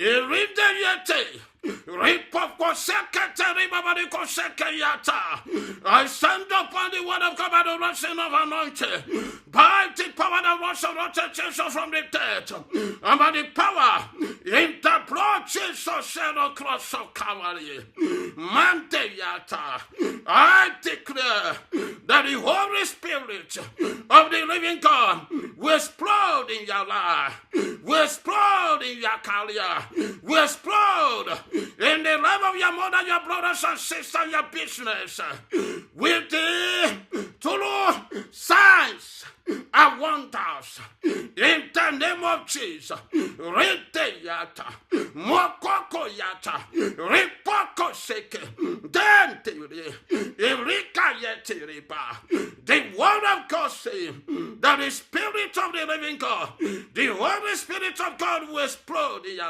Iridayete. I stand upon the word of God by the rushing of anointing, by the power that runs of from the dead, and by the power in the blood Jesus shed across of Calvary. I declare that the Holy Spirit of the living God will explode in your life, will explode in your career, will explode in the life of your mother, your brothers and sisters, your business, with the true signs and wonders. In the name of Jesus, Rete yata, Mokoko yata, Ripoko seke, Dentiri, Erika yetiriba. The word of God says that the Spirit of the living God, the Holy Spirit of God will explode in your